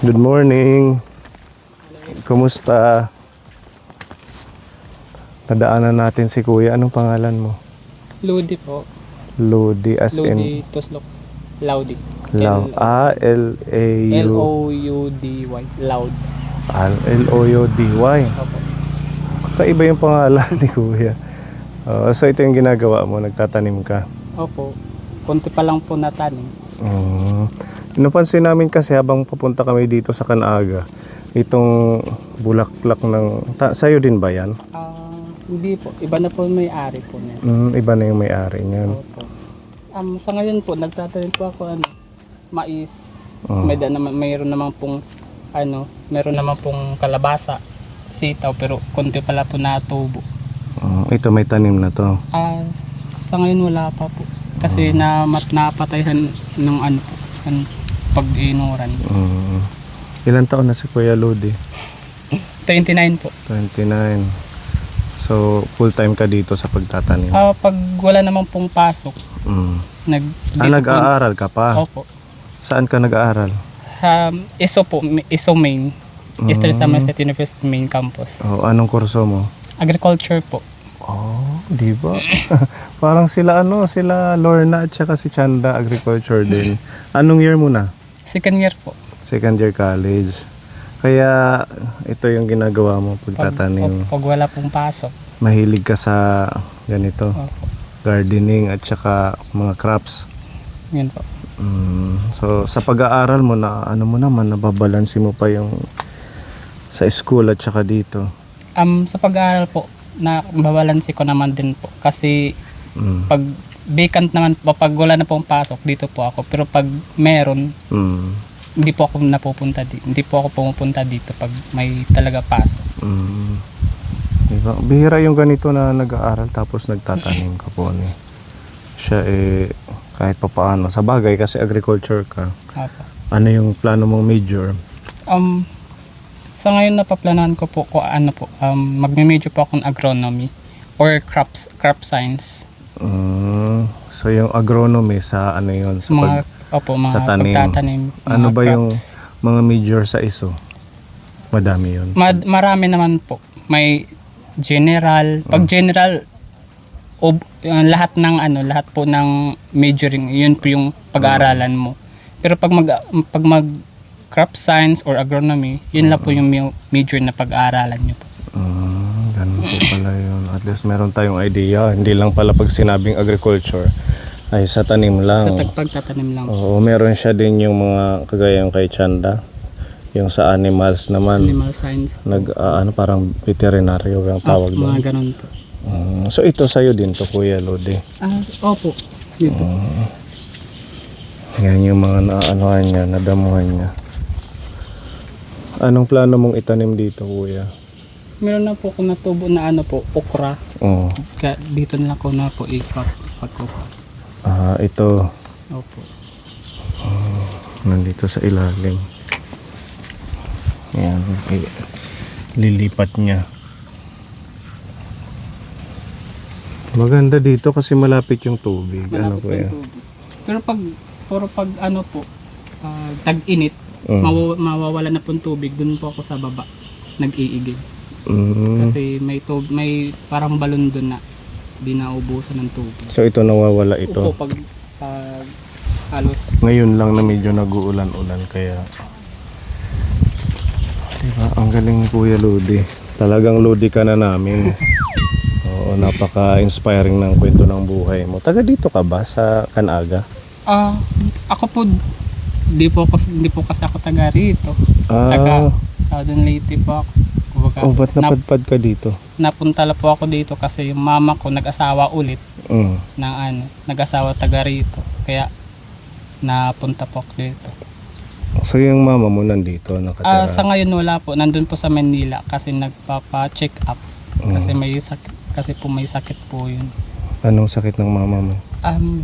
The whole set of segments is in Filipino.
Good morning. Kumusta? Nadaanan natin si Kuya. Anong pangalan mo? Lodi po. Lodi as Lodi in Tuslok. Laudi. L-A-U L-O-U-D-Y. Loud. L-O-U-D-Y. Opo. Kakaiba yung pangalan ni Kuya. So ito yung ginagawa mo, nagtatanim ka. Opo. Kunti pa lang po natanim. Napansin namin kasi habang papunta kami dito sa Canaga, itong bulaklak ng... Sa'yo din ba yan? Hindi po. Iba na po may-ari po niya. Iba na yung may-ari niyan. Opo. Sa ngayon po, nagtatanim po ako mais. Mayroon naman pong kalabasa, sitaw, pero konti pala po natubo. Ito may tanim na to. Sa ngayon wala pa po. Kasi napatayhan ng pag-inuran. Ilan taon na si Kuya Lodi? 29 po. 29. So, full time ka dito sa pagtatanim? Pag wala namang pong pasok, nag-aaral ka pa? Opo. Saan ka nag-aaral? ISO po, ISO Main. Eastern Samar State University Main Campus. Anong kurso mo? Agriculture po. Di ba? Parang sila Lorna at saka si Chanda, agriculture din. Anong year mo na? Second year po. Second year college. Kaya ito yung ginagawa mo pagtatanim. Pag wala pong pasok. Mahilig ka sa ganito. Opo. Gardening at saka mga crops. Yun po. So sa pag-aaral mo na nababalansi mo pa yung sa school at saka dito. Sa pag-aaral po, nababalansi ko naman din po. Kasi pag vacant naman po, pag wala na pong pasok, dito po ako. Pero pag meron, hindi po ako napupunta dito. Hindi po ako pumupunta dito pag may talaga pasok. Diba? Bihira yung ganito na nag-aaral tapos nagtatanim ka po. Siya kahit pa paano. Sa bagay kasi agriculture ka. Opo. Ano yung plano mong major? Sa ngayon napaplanahan ko po magme-major po akong agronomy or crop science. So yung agronomy sa ano yun? Sa sa tanim. Pagtatanim. Ano ba crops. yung mga major sa ISO? Madami yun. Marami naman po. May general. Pag general, lahat po ng majoring, yun po yung pag-aaralan mo. Pero pag mag crop science or agronomy, yun lang po yung major na pag-aaralan nyo po. Ganun po pala yun. At least meron tayong idea. Hindi lang pala pag sinabing agriculture ay sa tanim lang. Sa pagtatanim lang. Oo, meron siya din yung mga kagayang kay Chanda. Yung sa animals naman. Animal science. Parang veterinaryo ang tawag doon. Mga ganun po. So ito sa'yo din to, Kuya Lodi. Opo. Dito. Yan yung mga naanohan niya, nadamuhan niya. Anong plano mong itanim dito, Kuya? Meron na po kung natubo na okra. Kaya dito na ako na po ipag-okra. Ito. Opo. Nandito sa ilalim. Ayan. Lilipat niya. Maganda dito kasi malapit yung tubig. Malapit po yan? tubig. Pero pag tag-init, mawawala na pong tubig, dun po ako sa baba nag-iigib. Kasi may parang balon dun na di naubusan ng tubig. So ito nawawala ito. Opo, pag halos ngayon lang na medyo nag-uulan-ulan kaya diba? Ang galing, Kuya Lodi. Talagang Lodi ka na namin. Oo, napaka-inspiring ng kwento ng buhay mo. Taga dito ka ba sa Canaga? ako po hindi po kasi ako taga rito. Taga Southern Leyte po ako. Ba't napadpad ka dito? Napunta lang po ako dito kasi yung mama ko nag-asawa ulit nag-asawa taga rito. Kaya napunta po ako dito. So yung mama mo nandito nakatira? Sa ngayon wala po. Nandun po sa Manila kasi nagpapa-check up. Kasi may sakit po yun. Anong sakit ng mama mo?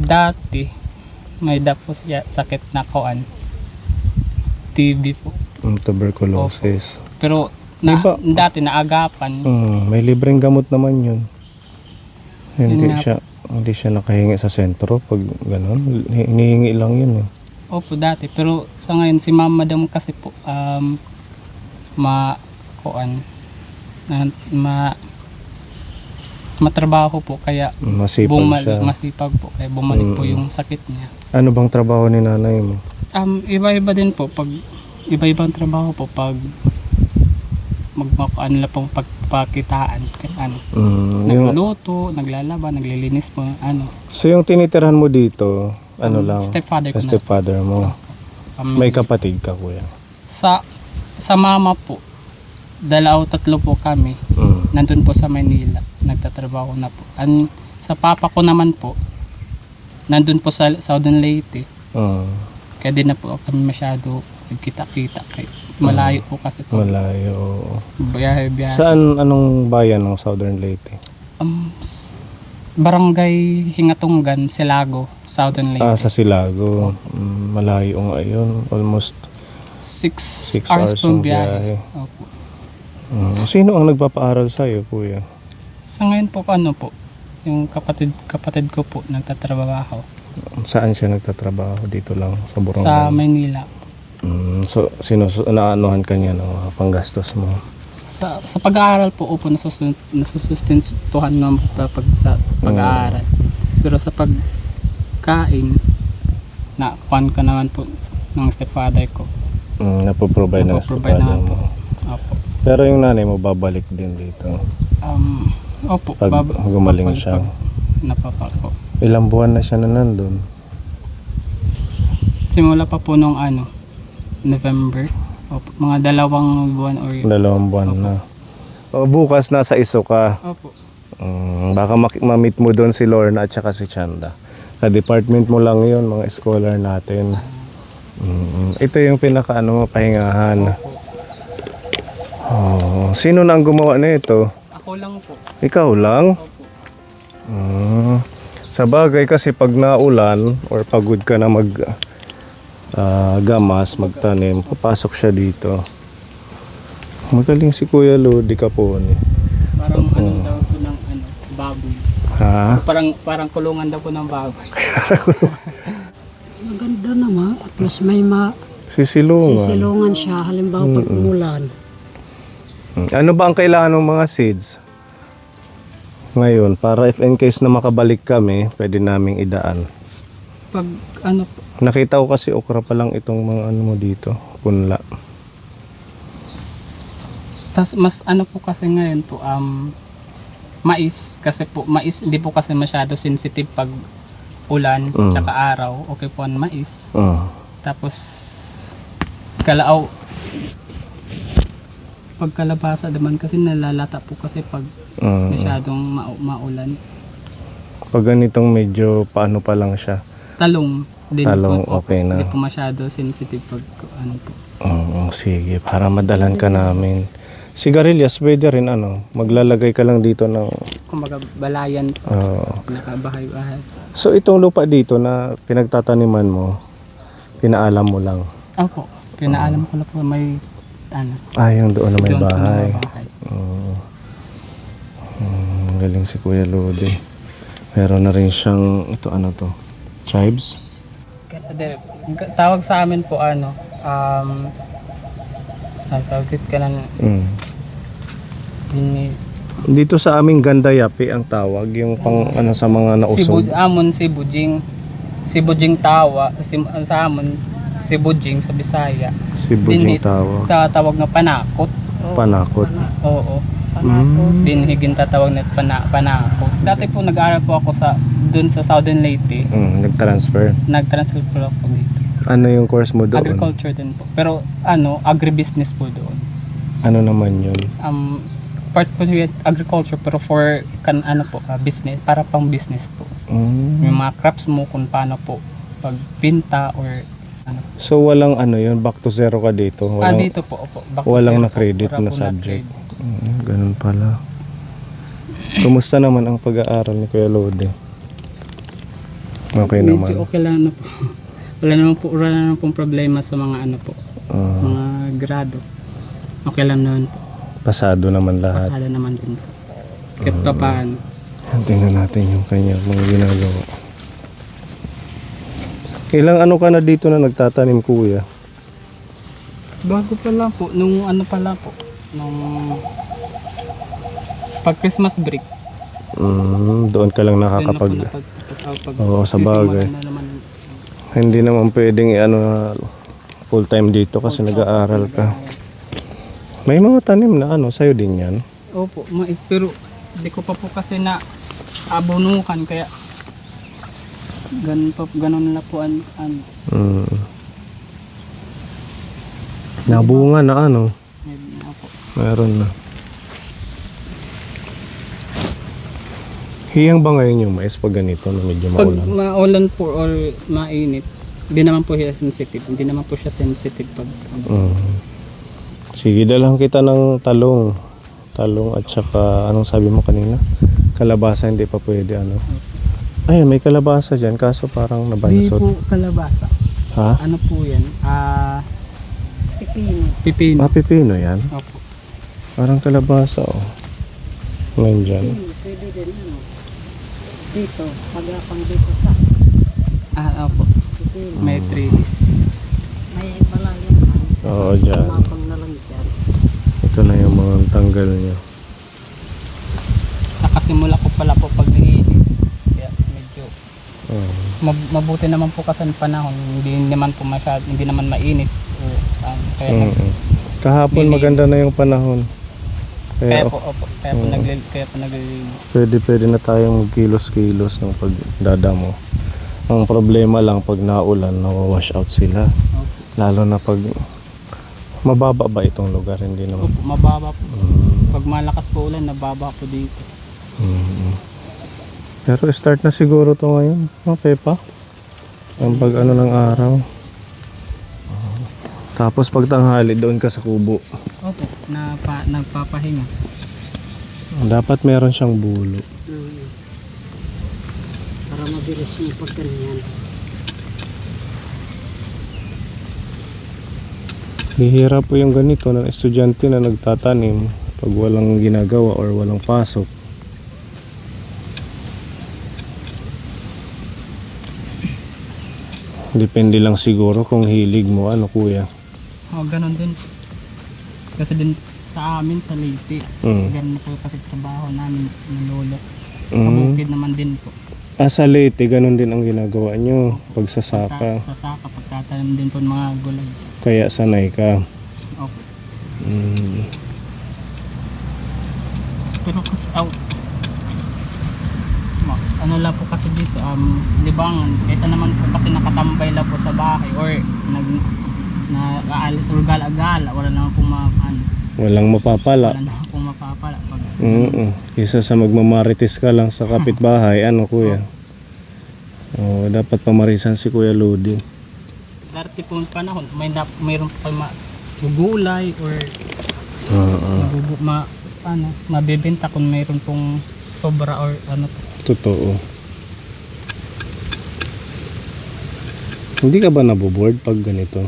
Dati may po siya sakit na TB po. Tuberculosis. Opo. Pero dati naagapan. May libreng gamot naman yun. Hindi siya nakahingi sa sentro pag gano'n. Hinihingi lang yun. Opo, dati. Pero sa ngayon, si mama madam kasi po, kuan, na, matrabaho po, kaya Masipag siya. masipag po, kaya bumalik po yung sakit niya. Ano bang trabaho ni nanay mo? Iba-iba din po, iba-ibang trabaho po, pag ano na pong pagpakitaan, ano, nagluluto, naglalaba, naglilinis po, ano. So yung tinitirhan mo dito, ano lang? Stepfather ko na. Stepfather mo. May kapatid ka, kuya? Sa mama po, 2 o 3 po kami. Nandun po sa Manila, nagtatrabaho na po. Sa papa ko naman po, nandun po sa Southern Leyte. Kaya di na po kami masyado nagkita-kita. Malayo po kasi po. Malayo. Biyahe. Saan, anong bayan ng Southern Leyte? Barangay Hingatunggan, Silago, Southern Leyte. Sa Silago. Malayo nga yun. Almost 6 6 hours hours pong yung biyahe. biyahe. Opo. Sino ang nagpapaaral sa'yo, kuya? Sa ngayon po, ano po, yung kapatid ko po, nagtatrabaho. Saan siya nagtatrabaho? Dito lang, sa Borongan? Sa Maynila. So, naanuhan ka niya ng mga panggastos mo? Sa pag-aaral po, opo, nasusustentuhan naman po sa pag-aaral. Pero sa pagkain, kuhan ka naman po ng stepfather ko. Napoprovide ng Napoprovide stepfather naman po. mo. Opo. Pero yung nanay mo, babalik din dito? Opo. Pag gumaling siya? Napapako. Ilang buwan na siya na nandun? Simula pa po nung November. Opo, mga 2 buwan or 2 buwan na. Bukas nasa iso ka. Opo. Baka ma-meet mo doon si Lorna at saka si Chanda. Sa department mo lang yun, mga scholar natin. Ito yung pahingahan. Sino na ang gumawa na ito? Ako lang po. Ikaw lang? Opo. Sa bagay kasi pag naulan or pagod ka na gamas, magtanim, papasok siya dito. Magaling si Kuya Lodi Capone. Parang daw po ng baboy. Ha? Parang kulungan daw po ng baboy. Maganda naman. At least may Sisilungan. sisilungan siya. Halimbawa pag umulan. Ano ba ang kailangan ng mga seeds? Ngayon, para if in case na makabalik kami, pwede naming idaan. Pag po, Nakita ko kasi okra pa lang itong mga mo dito, punla. tas mas po kasi ngayon po, mais. Kasi po, mais hindi po kasi masyado sensitive pag ulan, tsaka araw. Okay po ang mais. Tapos, kalaaw. Pag kalabasa naman kasi nalalata po kasi pag masyadong maulan. Pag ganitong medyo paano pa lang siya. Talong din Talong, po. okay na. Hindi po masyado sensitive pag po. Sige, para madalan ka namin. Sigarilyas, pwede rin maglalagay ka lang dito ng... Kumbaga balayan po. Nakabahay-bahay. So itong lupa dito na pinagtataniman mo, pinaalam mo lang? Opo, pinaalam ko na po may yung doon na may doon po na bahay. may bahay. Galing si Kuya Lodi. Meron na rin siyang, chives? Tawag sa amin po tawag ka na Dito sa aming Gandayapi ang tawag, yung pang sa mga nausog. si Bujing tawa, sa amon si Bujing sa Bisaya. Si Bujing tawag. Tatawag na panakot. Panakot. Oo. Dinhigin tatawag na panakot. Dati po nag-aaral po ako doon sa Southern Leyte. Nag-transfer. Nag-transfer po ako dito. Ano yung course mo doon? Agriculture din po. Pero agribusiness po doon. Ano naman yun? Part po yung agriculture pero for business, para pang business po. Yung mga crops mo kung paano po pagbinta or So walang yun, back to zero ka dito? dito po, opo. Walang na-credit na subject? Ganun pala. Kumusta naman ang pag-aaral ni Kuya Lodi? Okay naman. Medyo okay lang po. Wala naman pong problema sa mga mga grado. Okay lang naman po. Pasado naman lahat. Pasado naman din po. Kahit pa paano. Tingnan natin yung kanya mga ginagawa. Ilang ano ka na dito na nagtatanim, kuya? Bago pa lang po, nung ano pala po, nung pag Christmas break. Doon ka lang Doon na po nakakapag... pag Oo, sa bagay. sisimula na naman. Hindi naman pwedeng ano, full time dito kasi nag-aaral ka. May mga tanim na ano, sa'yo din yan. Opo, mais. Pero di ko pa po kasi na abunukan kaya ganun na po ano. Mm. Nabunga na ano, Meron na po. meron na. Hiyang ba ngayon yung mais pag ganito na medyo Pag maulan? maulan po or mainit, hindi naman po siya sensitive. Hindi naman po siya sensitive pag Sige, dalhan kita ng talong. Talong at saka, anong sabi mo kanina? Kalabasa, hindi pa pwede ano. Ay, may kalabasa dyan, kaso parang Di nabansot. po kalabasa. Ha? Ano po yan? Pipino. Pipino. Pipino yan? Opo. Parang kalabasa, oh. Ngayon dyan. Pwede din ano. Dito, pagapang dito sa Opo. pipino. May trellis. May balayan. Oo, dyan. Mapang na lang dyan. Ito na yung mga tanggal niya. Nakasimula ko pala po pag naiinis. Kaya medyo Oh. mabuti naman po kasi ang panahon. Hindi naman po masyado, hindi naman mainit. So, kaya Kahapon maganda na yung panahon. kaya Kaya, po, opo, kaya po naglilinis. pwede na tayong kilos-kilos ng pagdadamo. Ang problema lang pag naulan, nawawash out sila. Opo. Lalo na pag mababa ba itong lugar, hindi naman. Opo, mababa po. Pag malakas po ulan, nababa po dito. Pero start na siguro to ngayon, no, Pepa? Ang pag ano ng araw. Tapos pag tanghali, doon ka sa kubo. Opo, nagpapahinga. Dapat meron siyang bulo. Para mabilis yung pagkanyan. Bihira po yung ganito ng estudyante na nagtatanim pag walang ginagawa or walang pasok. Depende lang siguro kung hilig mo, ano kuya. Ganon din. Kasi din sa amin sa Leyte, ganun po kasi trabaho namin ng lolo. Kabukid naman din po. Sa Leyte, ganun din ang ginagawa nyo, pagsasaka. Sa saka, pagtatanim din po ng mga gulay. Kaya sanay ka. Opo. Mm. Pero kasi, ano lang po kasi dito, libangan. Kaysa naman po kasi nakatambay lang po sa bahay or aalis or gala-gala, wala naman po Walang mapapala. wala naman po mapapala. Pag, Isa sa magmamarites ka lang sa kapitbahay, ano kuya? Oh, dapat pamarisan si Kuya Lodi. dati po yung panahon, mayroon pa gugulay or mabibenta kung mayroon pong sobra or ano po. Totoo. Hindi ka ba naboboard pag ganito?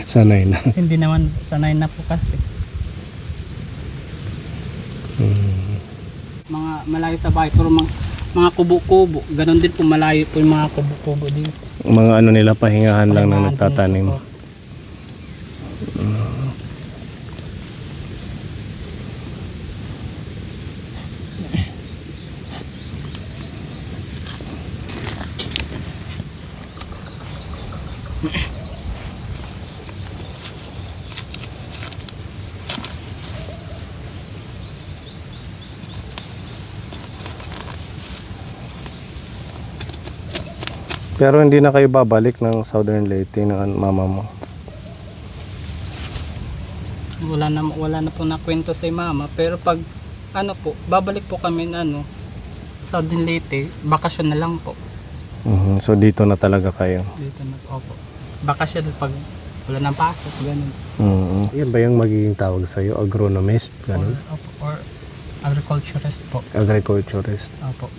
Sanay na. Hindi naman sanay na po kasi. Mga malayo sa bahay pero mga kubo-kubo, ganon din po malayo po yung mga kubo-kubo dito. Mga ano nila, pahingahan lang na Pahingahan nagtatanim. din po. Pero hindi na kayo babalik ng Southern Leyte ng mama mo. Wala na po nakwento si mama pero pag ano po, babalik po kami na sa Leyte, bakasyon na lang po. So dito na talaga kayo. Dito na po. Opo. Bakasyon pag wala nang pasok, ganun. Yan ba yung magiging tawag sa'yo? Agronomist? Ganun? Or agriculturist po. Agriculturist. Opo.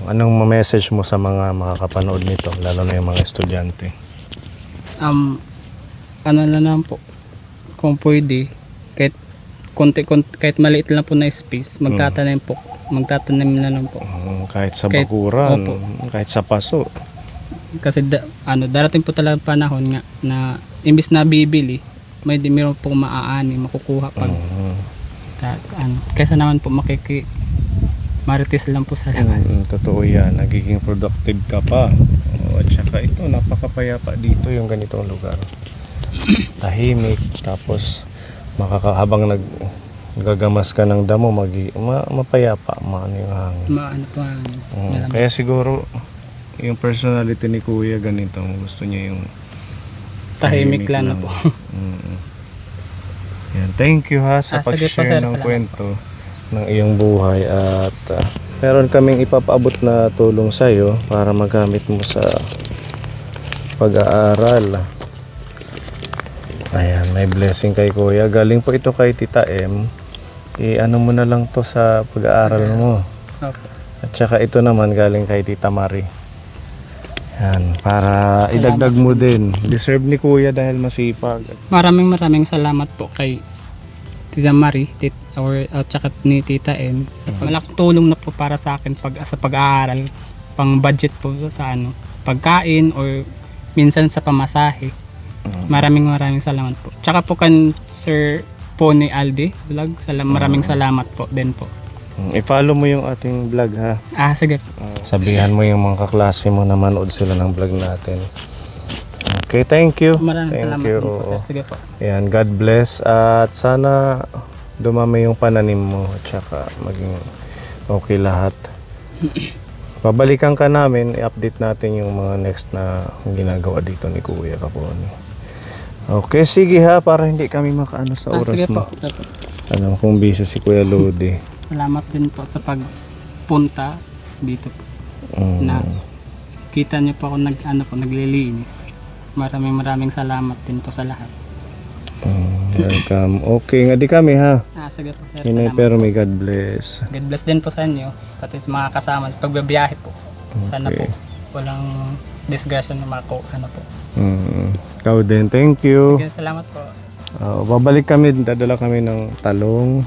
Anong message mo sa mga makakapanood nito, lalo na yung mga estudyante? Ano na lang po, kung pwede, kahit maliit lang po na space, magtatanim na lang po. Kahit sa bakuran, Opo. kahit sa paso. Kasi darating po talaga panahon nga na imbis na bibili, meron po maaani, makukuha pag kaysa naman po marites lang po sa labas. Totoo yan, nagiging productive ka pa. At saka ito, napakapayapa dito yung ganitong lugar. Tahimik, tapos habang nagagamas ka ng damo, mapayapa, maano yung hangin. Maano po ang Kaya siguro, yung personality ni Kuya ganito, gusto niya yung tahimik lang na po. Yan, thank you ha sa Sige po, pag-share sir. ng Salamat kwento ng iyong buhay at meron kaming ipapaabot na tulong sa iyo para magamit mo sa pag-aaral. Ayan, may blessing kay Kuya. Galing po ito kay Tita M. I-ano mo na lang to sa pag-aaral mo. Opo. At saka ito naman galing kay Tita Marie. Yan, para idagdag mo din. Deserve ni Kuya dahil masipag. Maraming salamat po kay Tita Marie at saka ni Tita M. Malaking tulong na po para sa akin sa pag-aaral, pang budget po sa pagkain or minsan sa pamasahe. Maraming salamat po. Tsaka po kan Sir Pony Aldi vlog. Maraming salamat po din po. I-follow mo yung ating vlog ha. Sige po. Sabihan mo yung mga kaklase mo na manood sila ng vlog natin. Okay, thank you. Maraming Thank salamat you. din po, sir. Sige po. Ayan, God bless at sana dumami yung pananim mo at saka maging okay lahat. Pabalikan ka namin, i-update natin yung mga next na ginagawa dito ni Kuya Capone. Okay, sige ha, para hindi kami makaano sa oras Sige mo. po. Alam kong busy si Kuya Lodi. Salamat din po sa pagpunta dito po. Na kita niyo po ako naglilinis. Maraming salamat din po sa lahat. Welcome. Okay nga di kami ha. Sige po, sir. Hinay, Salamat. pero may God bless. God bless din po sa inyo. Pati sa mga kasama. Pagbabiyahe po. Sana po walang disgrasya na po. Ikaw din, thank you. Sige, salamat po. Babalik kami, dadala kami ng talong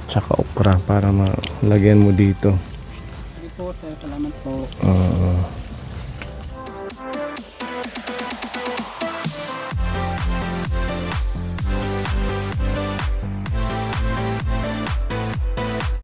tsaka okra para malagyan mo dito. Sige po, sir. Salamat po.